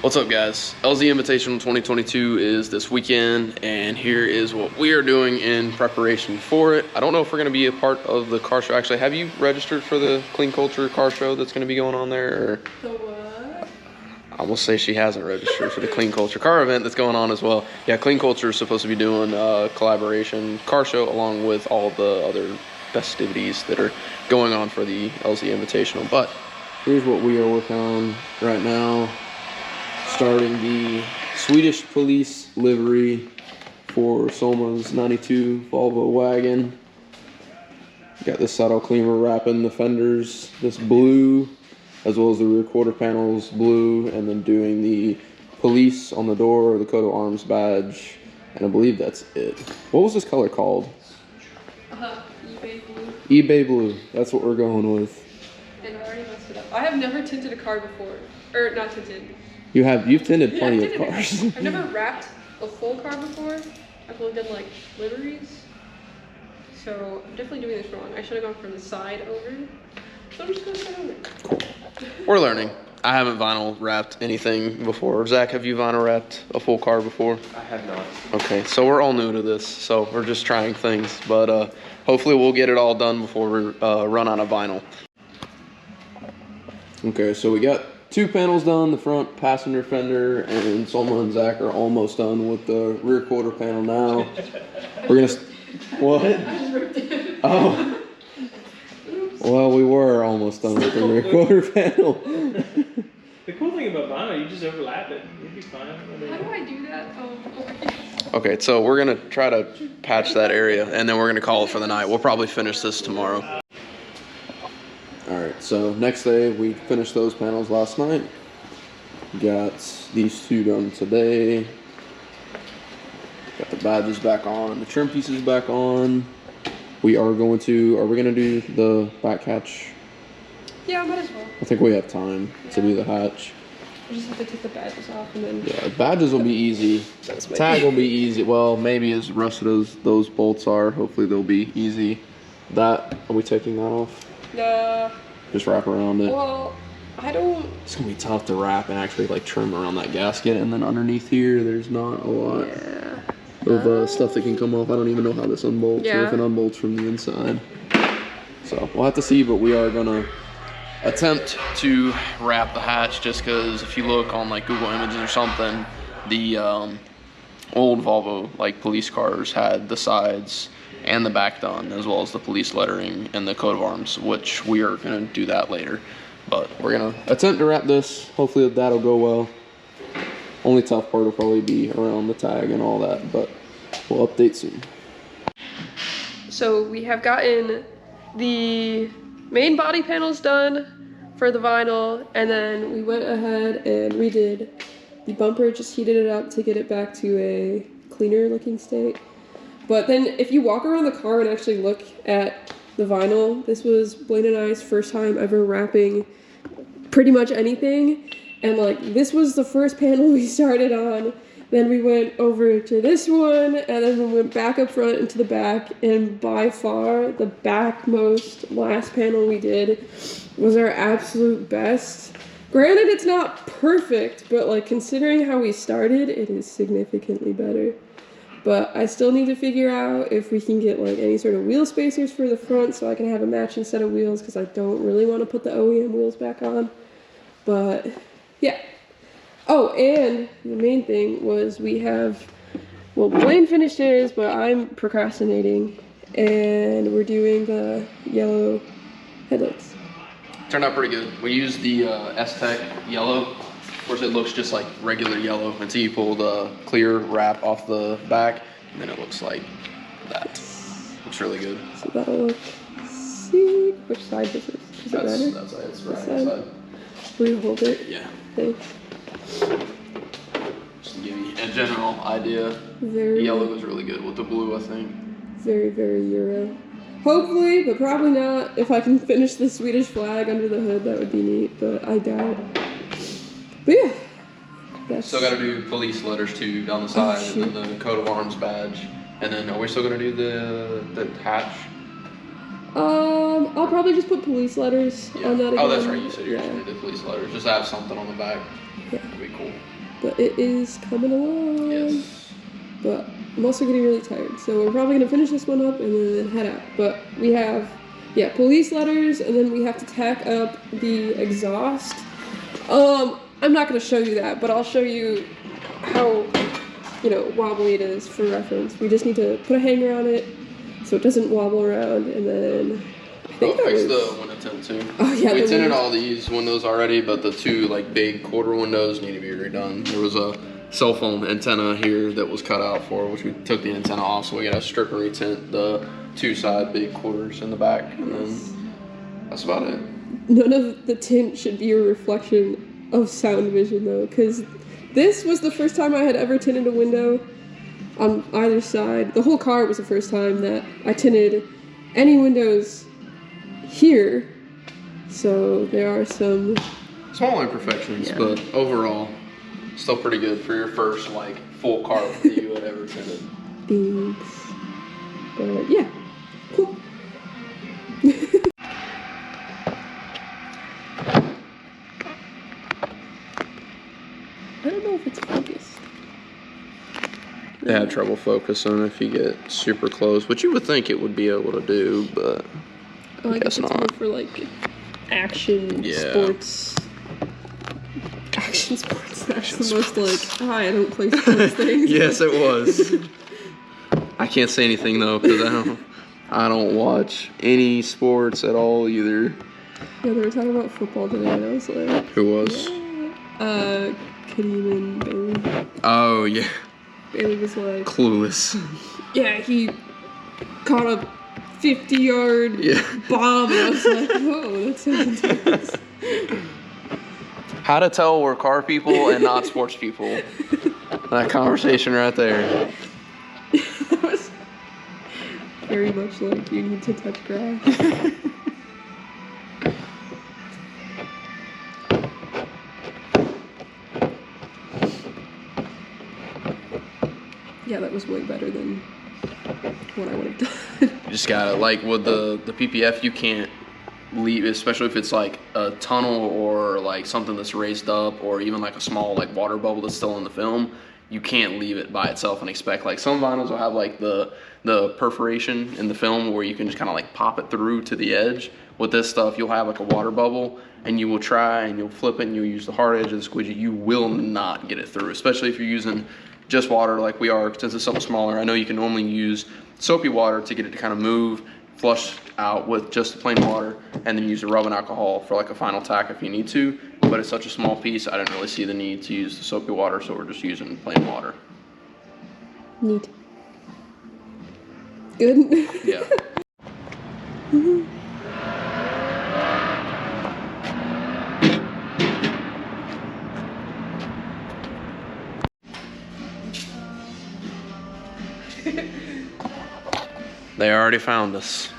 What's up, guys? LZ Invitational 2022 is this weekend, and here is what we are doing in preparation for it. I don't know if we're going to be a part of the car show. Actually, have you registered for the Clean Culture car show that's going to be going on there? Or? The what? I will say she hasn't registered for the Clean Culture car event that's going on as well. Yeah, Clean Culture is supposed to be doing a collaboration car show along with all the other festivities that are going on for the LZ Invitational. But here's what we are working on right now. Starting the Swedish police livery for Soma's 92 Volvo wagon. Got the saddle cleaner wrapping the fenders this blue, as well as the rear quarter panels blue, and then doing the police on the door, the coat of arms badge, and I believe that's it. What was this color called? eBay blue. eBay blue. That's what we're going with. And I already messed it up. I have never tinted a car before. Or not tinted. You've tinted plenty of cars. I've never wrapped a full car before. I've only done like liveries. So I'm definitely doing this wrong. I should have gone from the side over. So I'm just gonna start over. Cool. We're learning. I haven't vinyl wrapped anything before. Zach, have you vinyl wrapped a full car before? I have not. Okay, so we're all new to this, so we're just trying things, but hopefully we'll get it all done before we run out of vinyl. Okay, so we got 2 panels done, the front passenger fender, and Soma and Zach are almost done with the rear quarter panel now. We're gonna, what? Oh. Well, we were almost done with the rear quarter panel. The cool thing about vinyl, you just overlap it. You'll be fine. How do I do that? Okay, so we're gonna try to patch that area, and then we're gonna call it for the night. We'll probably finish this tomorrow. Alright, so next day, we finished those panels last night. Got these 2 done today. Got the badges back on, the trim pieces back on. Are we gonna do the back hatch? Yeah, might as well. I think we have time to do the hatch. I just have to take the badges off and then... Yeah, badges will be easy. Tag will be easy. Well, maybe as rusted as those bolts are, hopefully they'll be easy. Are we taking that off? Just wrap around it. Well, I don't... It's gonna be tough to wrap and actually like trim around that gasket, and then underneath here, there's not a lot of stuff that can come off. I don't even know how this unbolts or if it unbolts from the inside. So we'll have to see, but we are gonna attempt to wrap the hatch, just because if you look on like Google Images or something, the old Volvo like police cars had the sides and the back done, as well as the police lettering and the coat of arms, which we are gonna do that later. But we're gonna attempt to wrap this. Hopefully that'll go well. Only tough part will probably be around the tag and all that, but we'll update soon. So we have gotten the main body panels done for the vinyl, and then we went ahead and redid the bumper, just heated it up to get it back to a cleaner looking state. But then if you walk around the car and actually look at the vinyl, this was Blaine and I's first time ever wrapping pretty much anything. And like, this was the first panel we started on. Then we went over to this one, and then we went back up front into the back. And by far, the backmost last panel we did was our absolute best. Granted, it's not perfect, but like considering how we started, it is significantly better. But I still need to figure out if we can get like any sort of wheel spacers for the front so I can have a matching set of wheels, because I don't really want to put the OEM wheels back on. But yeah. Oh, and the main thing was Blaine finished his, but I'm procrastinating, and we're doing the yellow headlights. Turned out pretty good. We used the S-Tech yellow. Of course, it looks just like regular yellow until you pull the clear wrap off the back, and then it looks like that. Looks really good. So that'll look sick. Which side this is? Is it better? That side. It's right side. Will you hold it? Yeah. Thanks. Just to give you a general idea. The yellow was really good with the blue, I think. Very, very Euro. Hopefully, but probably not. If I can finish the Swedish flag under the hood, that would be neat, but I doubt. But yeah. Still got to do police letters too down the side, and then the coat of arms badge. And then are we still going to do the hatch? I'll probably just put police letters on that again. Oh, that's right. You said you were going to do police letters. Just have something on the back. Yeah. That'd be cool. But it is coming along. Yes. But I'm also getting really tired, so we're probably gonna finish this one up and then head out. But we have, police letters, and then we have to tack up the exhaust. I'm not gonna show you that, but I'll show you how, wobbly it is for reference. We just need to put a hanger on it so it doesn't wobble around, and then I think fix the window tint too. Oh yeah, we tinted all these windows already, but the two big quarter windows need to be redone. There was a cell phone antenna here that was cut out for, which we took the antenna off, so we gotta strip and retint the two side big quarters in the back, and then that's about it. None of the tint should be a reflection of sound vision though, because this was the first time I had ever tinted a window on either side. The whole car was the first time that I tinted any windows here, so there are some small imperfections, but overall still pretty good for your first full car that you had ever tinted. Thanks. But yeah, cool. I don't know if it's focused. They have trouble focusing if you get super close, which you would think it would be able to do, but I guess it's not. More for action sports. Action sports. That's the most I don't play sports things. Yes, it was. I can't say anything though because I don't watch any sports at all either. Yeah, they were talking about football today, and I was like, who was? Kadeem and Bailey. Oh yeah. Bailey was like clueless. Yeah, he caught a 50-yard bomb, and I was like, whoa, that sounds intense. How to tell we're car people and not sports people. That conversation right there. That was very much like you need to touch grass. Yeah, that was way better than what I would have done. You just gotta, with the PPF, you can't leave, especially if it's a tunnel or something that's raised up, or even a small water bubble that's still in the film. You can't leave it by itself and expect some vinyls will have the perforation in the film where you can just kind of pop it through to the edge. With this stuff, you'll have a water bubble, and you will try and you'll flip it and you'll use the hard edge of the squeegee. You will not get it through, especially if you're using just water like we are, since it's something smaller. I know you can normally use soapy water to get it to kind of move, flush out with just plain water, and then use the rubbing alcohol for a final tack if you need to, but it's such a small piece, I didn't really see the need to use the soapy water, so we're just using plain water. Neat. Good? Yeah. They already found us.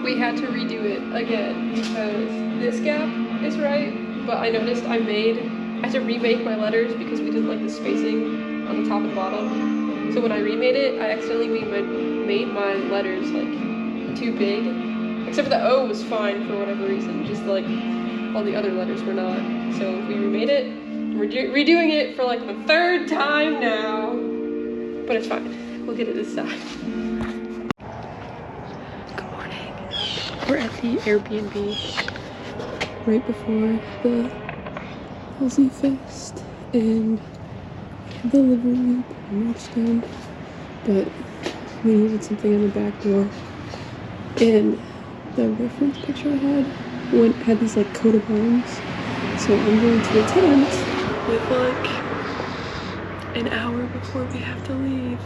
We had to redo it again because this gap is right, but I noticed I had to remake my letters because we didn't like the spacing on the top and bottom. So when I remade it, I accidentally made my letters too big. Except for the O was fine for whatever reason, just all the other letters were not. So we remade it. We're redoing it for the third time now, but it's fine. We'll get it this time. We're at the Airbnb right before the LZ Fest, and the living room pretty much done, but we needed something on the back door, and the reference picture I had these coat of arms, so I'm going to the tent with an hour before we have to leave,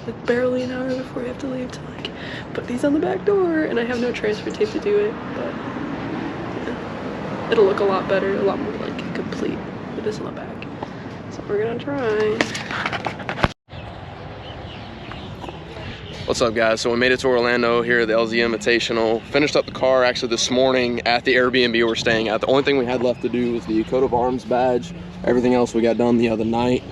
like barely an hour before we have to leave to like put these on the back door, and I have no transfer tape to do it, but yeah, it'll look a lot better, a lot more like complete with this on the back. So we're gonna try. What's up, guys? So we made it to Orlando here at the LZ Invitational. Finished up the car actually this morning at the Airbnb we're staying at. The only thing we had left to do was the coat of arms badge. Everything else we got done the other night.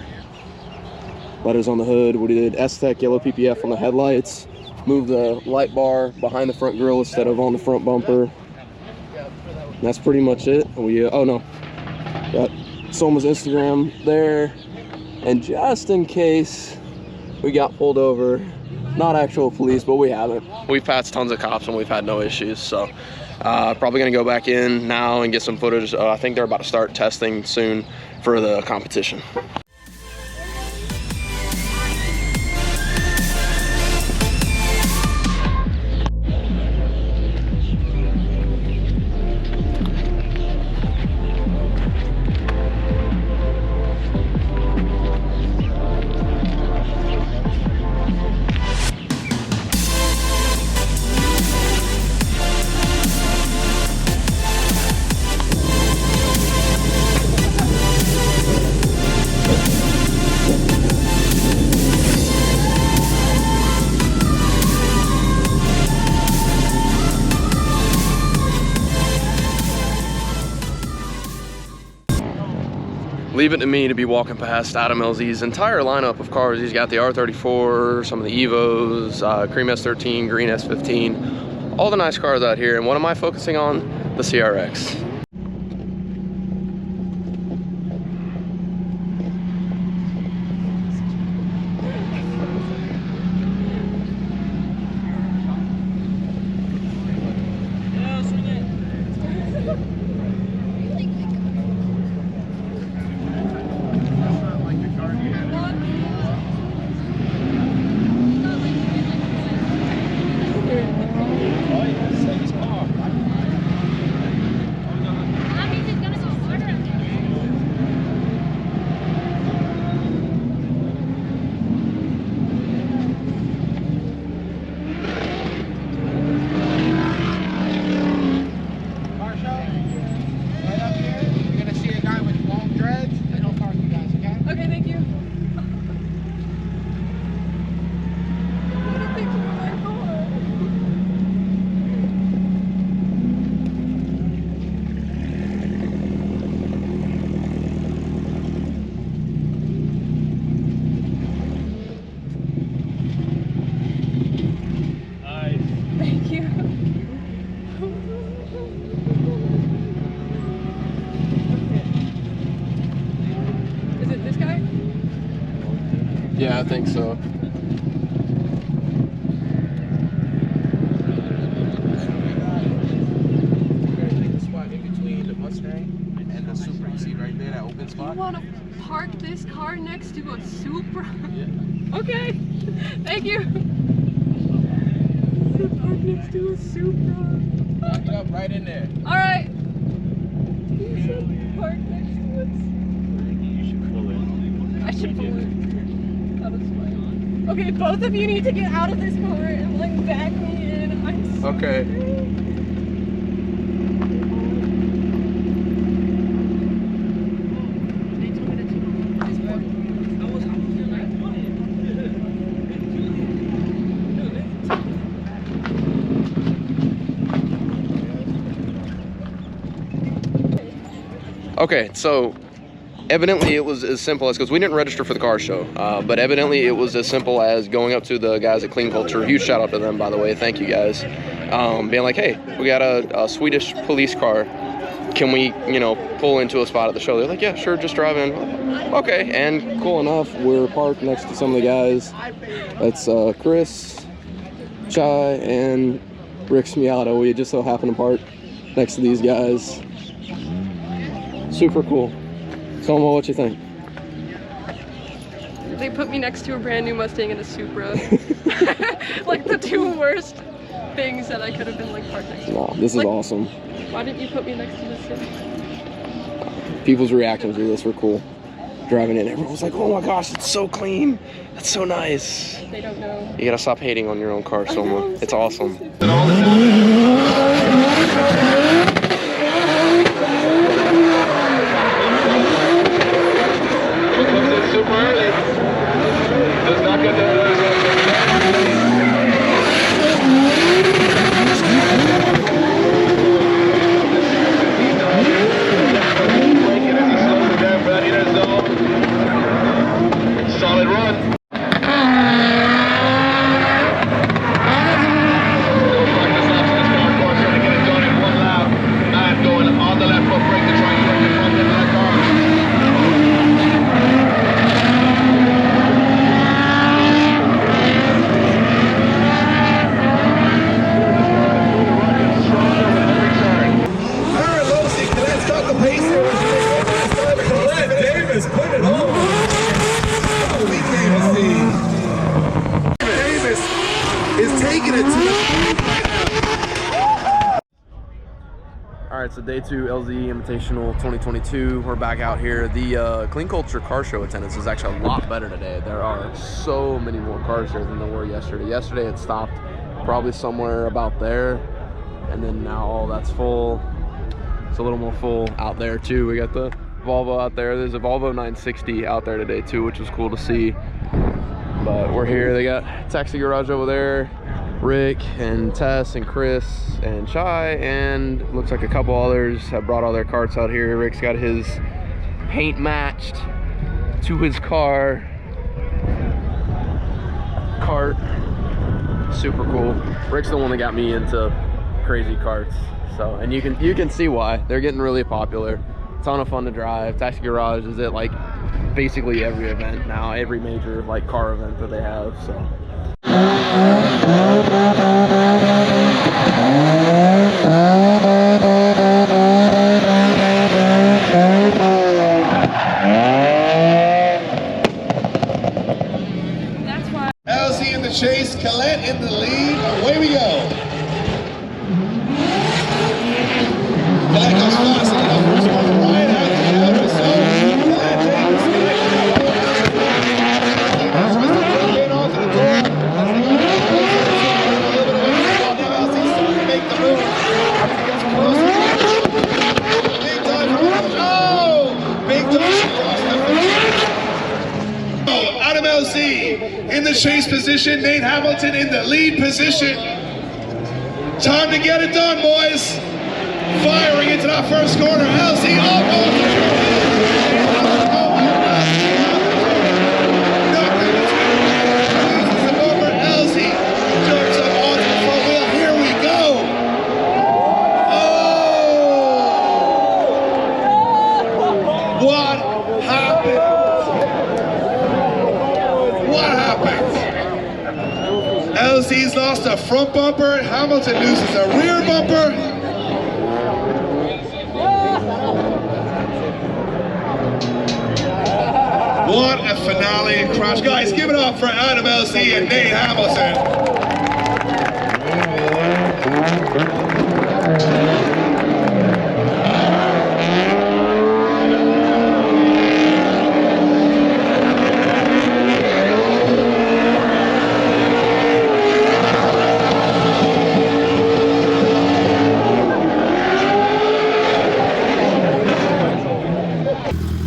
Letters on the hood. We did S-Tech yellow PPF on the headlights. Moved the light bar behind the front grille instead of on the front bumper. And that's pretty much it. We oh no, got Soma's Instagram there. And just in case we got pulled over, not actual police, but we haven't. We've passed tons of cops and we've had no issues. So probably gonna go back in now and get some footage. I think they're about to start testing soon for the competition. Leave it to me to be walking past Adam LZ's entire lineup of cars. He's got the R34, some of the Evos, cream S13, green S15, all the nice cars out here. And what am I focusing on? The CRX. Yeah, I think so. You want to park this car next to a Supra? Yeah. Okay. Thank you. Park next to a Supra. Back it up right in there. All right. You said park next to it. You should pull it. I should pull it. That was fine. Okay, both of you need to get out of this car and like back me in. I'm sorry. Okay. Okay, so evidently it was as simple as, because we didn't register for the car show, but evidently it was as simple as going up to the guys at Clean Culture, huge shout out to them by the way, thank you guys, being like, hey, we got a Swedish police car, can we, you know, pull into a spot at the show? They're like, yeah, sure, just drive in. Okay, and cool enough, we're parked next to some of the guys. That's Chris, Chai, and Rick's Miata. We just so happen to park next to these guys. Super cool. Soma, what you think? They put me next to a brand new Mustang and a Supra. Like the two worst things that I could have been like parked next to. No, this is awesome. Why didn't you put me next to the Supra? People's reactions to this were cool. driving in. Everyone was like, "Oh my gosh, it's so clean. That's so nice." They don't know. You gotta stop hating on your own car, Soma. It's awesome. Super early. Does not get there. Solid run. Going on the left foot brake to try and get the front end of that car. All right, so day 2, LZ Invitational 2022. We're back out here. The Clean Culture car show attendance is actually a lot better today. There are so many more cars here than there were yesterday. Yesterday it stopped probably somewhere about there, and then now all that's full. It's a little more full out there too. We got the Volvo out there. There's a Volvo 960 out there today too, which was cool to see. But we're here. They got taxi garage over there. Rick and Tess and Chris and Chai, and looks like a couple others have brought all their carts out here. Rick's got his paint matched to his cart. Super cool. Rick's the one that got me into crazy carts. So, and you can see why. They're getting really popular. Ton of fun to drive. Taxi garage is at like basically every event now, every major like car event that they have. So. That's why. LZ in the chase, Colette in the lead. Away we go. Colette goes fast enough. First one right out the outer zone. Colette takes it. Onto the door. Adam LZ in the chase position, Nate Hamilton in the lead position. Time to get it done, boys. Firing into that first corner. LZ almost. LZ's lost a front bumper. Hamilton loses a rear bumper. What a finale crash. Guys, give it up for Adam LZ and Nate Hamilton.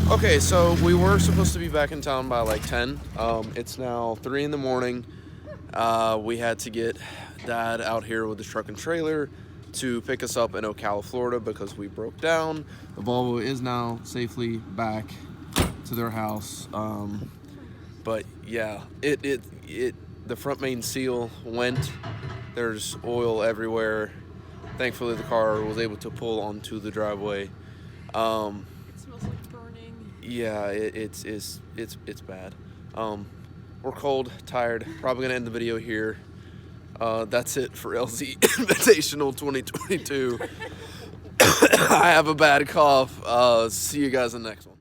Okay, so we were supposed to be back in town by like 10. It's now 3 in the morning. We had to get Dad out here with the truck and trailer to pick us up in Ocala, Florida because we broke down. The Volvo is now safely back to their house. But yeah, the front main seal went. There's oil everywhere. Thankfully, the car was able to pull onto the driveway. It smells like burning. Yeah, it's bad. We're cold, tired. Probably gonna end the video here. That's it for LZ Invitational 2022. I have a bad cough. See you guys in the next one.